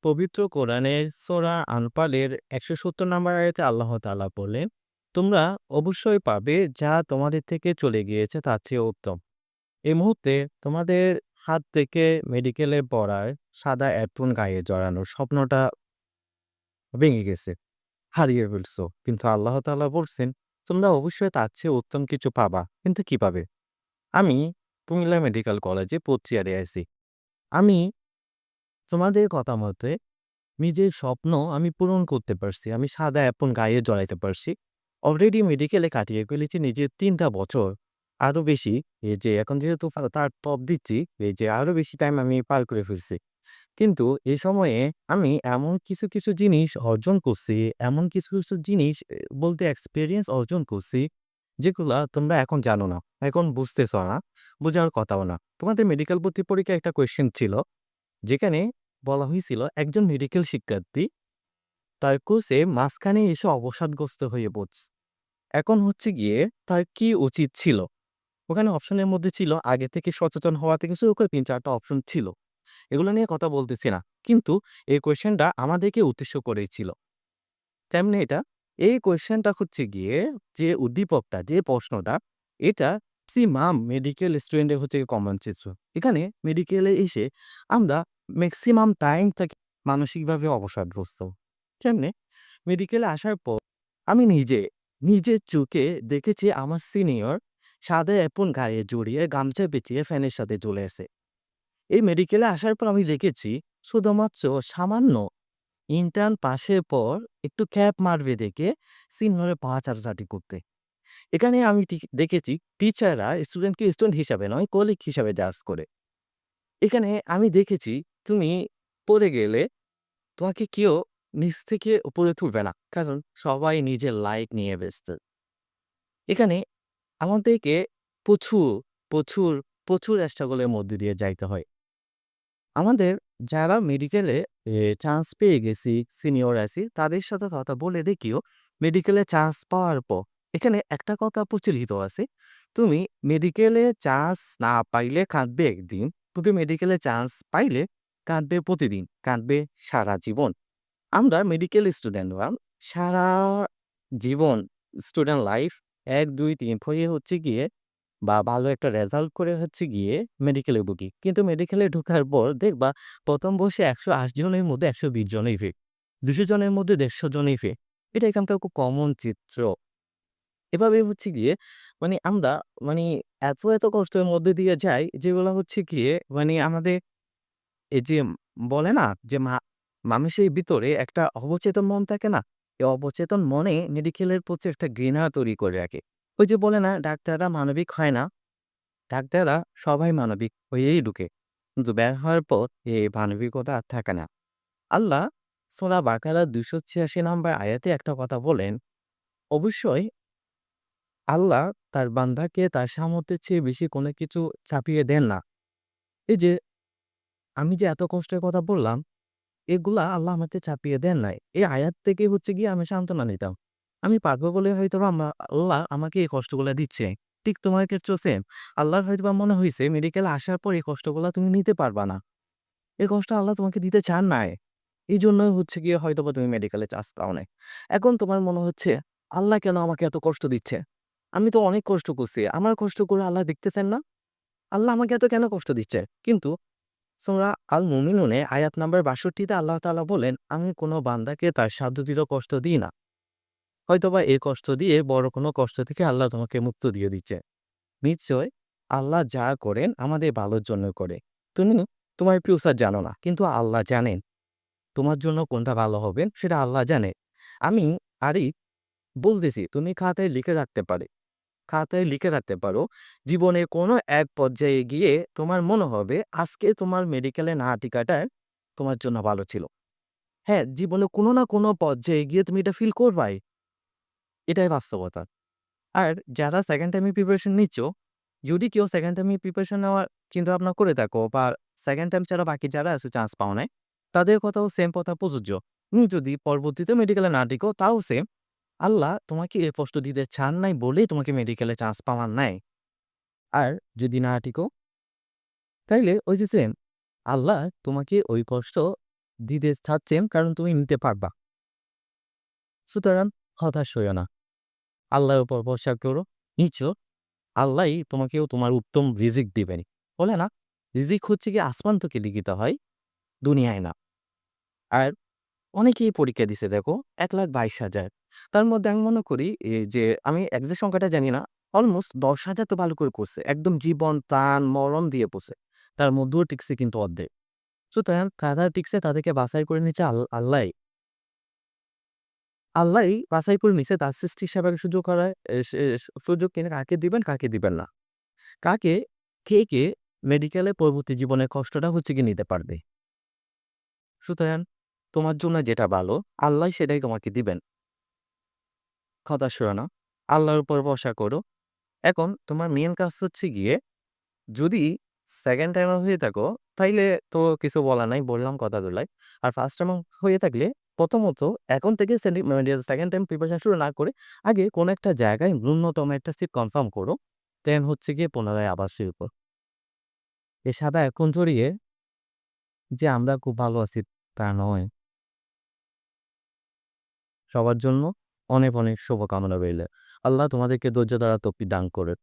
পবিত্র কোরআনের সূরা আনফালের ১৭০ নম্বর আয়াতে আল্লাহ তাআলা বললেন, "তোমরা অবশ্যই পাবে যা তোমাদের থেকে চলে গিয়েছে তার চেয়ে উত্তম।" এই মুহূর্তে তোমাদের হাত থেকে মেডিকেলে পড়ার সাদা অ্যাপ্রন গায়ে জড়ানোর স্বপ্নটা ভেঙে গেছে, হারিয়ে ফেলছো। কিন্তু আল্লাহ তাআলা বলছেন, "তোমরা অবশ্যই তার চেয়ে উত্তম কিছু পাবা।" কিন্তু কি পাবে? আমি কুমিল্লা মেডিকেল কলেজে ফোর্থ ইয়ারে আছি। আমি তোমাদের কথা মতে নিজের স্বপ্ন আমি পূরণ করতে পারছি। আমি সাদা অ্যাপন গায়ে জড়াইতে পারছি। অলরেডি মেডিকেলে কাটিয়ে ফেলেছি নিজের ৩ টা বছর। আরো বেশি এই যে এখন যেহেতু তার টপ দিচ্ছি, এই যে আরো বেশি টাইম আমি পার করে ফেলছি। কিন্তু এ সময়ে আমি এমন কিছু জিনিস অর্জন করছি, এমন কিছু জিনিস বলতে এক্সপেরিয়েন্স অর্জন করছি, যেগুলা তোমরা এখন জানো না। এখন বুঝতেছ না, বোঝার কথাও না। তোমাদের মেডিকেল ভর্তি পরীক্ষায় একটা কোয়েশ্চেন ছিল, যেখানে বলা হয়েছিল একজন মেডিকেল শিক্ষার্থী তার কোর্সে মাঝখানে এসে অবসাদগ্রস্ত হয়ে পড়ছে। এখন হচ্ছে গিয়ে তার কি উচিত ছিল? ওখানে অপশনের মধ্যে ছিল আগে থেকে সচেতন হওয়া থেকে শুরু করে ৩-৪ টা অপশন ছিল। এগুলো নিয়ে কথা বলতেছি না। কিন্তু এই কোয়েশ্চেনটা আমাদেরকে উদ্দেশ্য করেই ছিল। তেমনি এই কোয়েশ্চেনটা হচ্ছে গিয়ে যে উদ্দীপকটা, যে প্রশ্নটা, এটা ম্যাক্সিমাম মেডিকেল স্টুডেন্টের হচ্ছে গিয়ে কমন চিত্র। এখানে মেডিকেলে এসে আমরা ম্যাক্সিমাম টাইম থাকি মানসিকভাবে অবসাদগ্রস্ত। কেমনে? মেডিকেলে আসার পর আমি নিজের চোখে দেখেছি আমার সিনিয়র সাদা অ্যাপন গায়ে জড়িয়ে গামছা পেঁচিয়ে ফ্যানের সাথে ঝুলে আছে। এই মেডিকেলে আসার পর আমি দেখেছি শুধুমাত্র সামান্য ইন্টার্ন পাসের পর একটু ক্যাপ মারবে দেখে সিনিয়রের পা চাটাচাটি করতে। এখানে আমি দেখেছি টিচাররা স্টুডেন্টকে স্টুডেন্ট হিসাবে নয়, কলিগ হিসাবে জাজ করে। এখানে আমি দেখেছি তুমি পড়ে গেলে তোমাকে কেউ নিচ থেকে উপরে তুলবে না। কারণ সবাই নিজের লাইফ নিয়ে ব্যস্ত। এখানে আমাদেরকে প্রচুর, প্রচুর, প্রচুর স্ট্রাগল এর মধ্যে দিয়ে যাইতে হয়। আমাদের যারা মেডিকেলে চান্স পেয়ে গেছি, সিনিয়র আছি, তাদের সাথে কথা বলে দেখিও মেডিকেলে চান্স পাওয়ার পর এখানে একটা কথা প্রচলিত আছে, তুমি মেডিকেলে চান্স না পাইলে কাঁদবে একদিন, তুমি মেডিকেলে চান্স পাইলে কাঁদবে প্রতিদিন, কাঁদবে সারা জীবন। আমরা মেডিকেল স্টুডেন্টরা সারা জীবন স্টুডেন্ট লাইফ ১, ২, ৩ হয়ে হচ্ছে গিয়ে বা ভালো একটা রেজাল্ট করে হচ্ছে গিয়ে মেডিকেলে ঢুকি। কিন্তু মেডিকেলে ঢোকার পর দেখবা ১ম বর্ষে ১৮০ জনের মধ্যে ১২০ জনই ফেল। ২০০ জনের মধ্যে ১৫০ জনই ফেল। এটা এখানকার খুব কমন চিত্র। এভাবে হচ্ছে গিয়ে আমরা মানে এত কষ্টের মধ্যে দিয়ে যাই, যেগুলো হচ্ছে গিয়ে আমাদের এই যে বলে না যে মানুষের ভিতরে একটা অবচেতন মন থাকে না? এই অবচেতন মনে মেডিকেলের প্রতি একটা ঘৃণা তৈরি করে রাখে। ওই যে বলে না ডাক্তাররা মানবিক হয় না? ডাক্তাররা সবাই মানবিক হয়েই ঢুকে। কিন্তু বের হওয়ার পর এই মানবিকতা আর থাকে না। আল্লাহ সূরা বাকারার ২৮৬ নম্বর আয়াতে একটা কথা বলেন, অবশ্যই আল্লাহ তার বান্দাকে তার সামর্থ্যের চেয়ে বেশি কোনো কিছু চাপিয়ে দেন না। এই যে আমি যে এত কষ্টের কথা বললাম, এগুলা আল্লাহ আমাকে চাপিয়ে দেন নাই। এই আয়াত থেকে হচ্ছে গিয়ে আমি সান্ত্বনা নিতাম। আমি পারবো বলে হয়তোবা আল্লাহ আমাকে এই কষ্টগুলা দিচ্ছে। ঠিক তোমার ক্ষেত্রেও সেম। আল্লাহর হয়তোবা মনে হইছে মেডিকেলে আসার পর এই কষ্টগুলা তুমি নিতে পারবা না। এই কষ্ট আল্লাহ তোমাকে দিতে চান নাই। এইজন্যই হচ্ছে গিয়ে হয়তোবা তুমি মেডিকেলে চান্স পাও নাই। এখন তোমার মনে হচ্ছে, আল্লাহ কেন আমাকে এত কষ্ট দিচ্ছে? আমি তো অনেক কষ্ট করছি। আমার কষ্টগুলো আল্লাহ দেখতেছেন না? আল্লাহ আমাকে এত কেন কষ্ট দিচ্ছে? কিন্তু সূরা আল মুমিনুনে আয়াত নাম্বার ৬২ তে আল্লাহ তাআলা বলেন, "আমি কোন বান্দাকে তার সাধ্যকৃত কষ্ট দিই না। হয়তোবা এই কষ্ট দিয়ে বড় কোনো কষ্ট থেকে আল্লাহ তোমাকে মুক্ত দিয়ে দিচ্ছে।" নিশ্চয় আল্লাহ যা করেন আমাদের ভালোর জন্য করে। তুমি তোমার ফিউচার জানো না, কিন্তু আল্লাহ জানেন। তোমার জন্য কোনটা ভালো হবে সেটা আল্লাহ জানে। আমি আরিফ বলতেছি, তুমি খাতায় লিখে রাখতে পারো। জীবনের কোনো এক পর্যায়ে গিয়ে তোমার মনে হবে আজকে তোমার মেডিকেলে না টিকাটা তোমার জন্য ভালো ছিল। হ্যাঁ, জীবনে কোনো না কোনো পর্যায়ে গিয়ে তুমি এটা ফিল করবাই। এটাই বাস্তবতা। আর যারা সেকেন্ড টাইমে প্রিপারেশন নিচ্ছ, যদি কেউ সেকেন্ড টাইমে প্রিপারেশন নেওয়ার চিন্তাভাবনা করে থাকো বা সেকেন্ড টাইম ছাড়া বাকি যারা আছে চান্স পাও নাই, তাদের কথাও সেম কথা প্রযোজ্য। তুমি যদি পরবর্তীতে মেডিকেলে না টিকো তাও সেম। আল্লাহ তোমাকে এ কষ্ট দিতে চান নাই বলেই তোমাকে মেডিকেলে চান্স পাওয়ার নাই। আর যদি না টিকো তাইলে ওই যে সেম আল্লাহ তোমাকে ওই কষ্ট দিতে চাচ্ছেন কারণ তুমি নিতে পারবা। সুতরাং হতাশ হইও না। আল্লাহর উপর ভরসা করো। নিশ্চয় আল্লাহই তোমাকেও তোমার উত্তম রিজিক দিবেন। বলে না? রিজিক হচ্ছে গিয়ে আসমান থেকে লিখিত হয়, দুনিয়ায় না। আর অনেকেই পরীক্ষা দিছে দেখো ১,২২,০০০। তার মধ্যে আমি মনে করি যে আমি এক্সাক্ট সংখ্যাটা জানি না। অলমোস্ট ১০,০০০ তো ভালো করে করছে। একদম জীবন, প্রাণ, মরণ দিয়ে পড়ছে। তার মধ্যেও টিকছে কিন্তু অর্ধেক। সুতরাং কারা টিকছে তাদেরকে বাছাই করে নিচ্ছে আল্লাহই। আল্লাহই বাছাই করে নিছে তার সৃষ্টি হিসাবে সুযোগ করায় সুযোগ তিনি কাকে দিবেন, কাকে দিবেন না। কাকে কে মেডিকেলে পরবর্তী জীবনের কষ্টটা হচ্ছে গিয়ে নিতে পারবে। সুতরাং তোমার জন্য যেটা ভালো আল্লাহ সেটাই তোমাকে দিবেন। হতাশ হইও না। আল্লাহর উপর ভরসা করো। এখন তোমার মেইন কাজ হচ্ছে গিয়ে যদি সেকেন্ড টাইমার হয়ে থাকো তাইলে তো কিছু বলার নাই, বললাম কথাগুলাই। আর ফার্স্ট টাইম হয়ে থাকলে প্রথমত এখন থেকে সেকেন্ড টাইম প্রিপারেশন শুরু না করে আগে কোনো একটা জায়গায় ন্যূনতম একটা সিট কনফার্ম করো। দেন হচ্ছে গিয়ে পুনরায় আবার শুরু করো। এ সাদা এখন জড়িয়ে যে আমরা খুব ভালো আছি তা নয়। সবার জন্য অনেক শুভকামনা রইলো। আল্লাহ তোমাদেরকে ধৈর্য দ্বারা তৌফিক দান করে।